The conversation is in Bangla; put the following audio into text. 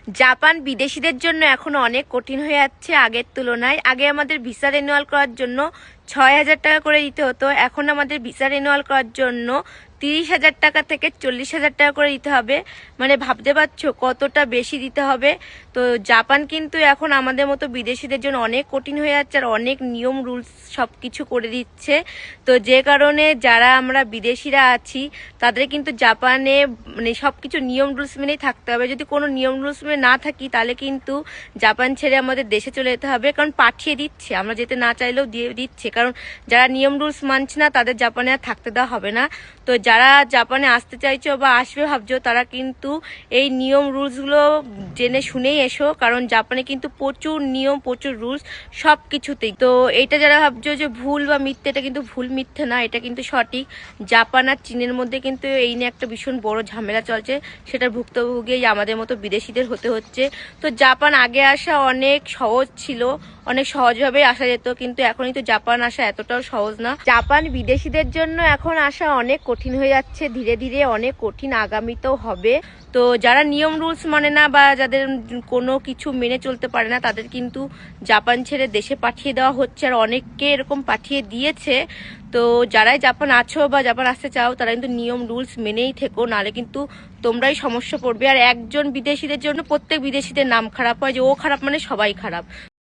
জাপান বিদেশিদের জন্য এখন অনেক কঠিন হয়ে যাচ্ছে আগের তুলনায়। আগে আমাদের ভিসা রিনিউয়াল করার জন্য 6,000 টাকা করে দিতে হতো, এখন আমাদের ভিসা রিনিউয়াল করার জন্য 30,000 টাকা থেকে 40,000 টাকা করে দিতে হবে। মানে ভাবতে পারছো কতটা বেশি দিতে হবে। তো জাপান কিন্তু এখন আমাদের মতো বিদেশিদের জন্য অনেক কঠিন হয়ে যাচ্ছে আর অনেক নিয়ম রুলস সব কিছু করে দিচ্ছে। তো যে কারণে যারা আমরা বিদেশিরা আছি তাদের কিন্তু জাপানে মানে সব কিছু নিয়ম রুলস মেনেই থাকতে হবে। যদি কোনো নিয়ম রুলস মেনে না থাকি তাহলে কিন্তু জাপান ছেড়ে আমাদের দেশে চলে যেতে হবে, কারণ পাঠিয়ে দিচ্ছে, আমরা যেতে না চাইলেও দিয়ে দিচ্ছে। কারণ যারা নিয়ম রুলস মানছে না তাদের জাপানে আর থাকতে দেওয়া হবে না। তো যারা জাপানে আসতে চাইছো বা আসবে ভাবছো তারা কিন্তু এই নিয়ম রুলসগুলো জেনে শুনেই এসো, কারণ জাপানে কিন্তু প্রচুর নিয়ম, প্রচুর রুলস সব কিছুতেই। তো এইটা যারা ভাবছো যে ভুল বা মিথ্যে, এটা কিন্তু ভুল মিথ্যে না, এটা কিন্তু সঠিক। জাপান আর চীনের মধ্যে কিন্তু এই নিয়ে একটা ভীষণ বড় ঝামেলা চলছে, সেটার ভুক্তভোগী আমাদের মতো বিদেশিদের হতে হচ্ছে। তো জাপান আগে আসা অনেক সহজ ছিল, অনেক সহজভাবে আসা যেত, কিন্তু এখনই তো জাপান আসা এতটাও সহজ না। জাপান বিদেশিদের জন্য এখন আসা অনেক কঠিন হয়ে যাচ্ছে, ধীরে ধীরে অনেক কঠিন আগামীতেও হবে। তো যারা নিয়ম রুলস মানে না বা যাদের কোনো কিছু মেনে চলতে পারে না তাদের কিন্তু জাপান ছেড়ে দেশে পাঠিয়ে দেওয়া হচ্ছে, আর অনেককে এরকম পাঠিয়ে দিয়েছে। তো যারাই জাপান আছো বা জাপান আসতে চাও তারা কিন্তু নিয়ম রুলস মেনেই থেকো, নাহলে কিন্তু তোমরাই সমস্যা পড়বে। আর একজন বিদেশিদের জন্য প্রত্যেক বিদেশিদের নাম খারাপ হয়, যে ও খারাপ মানে সবাই খারাপ।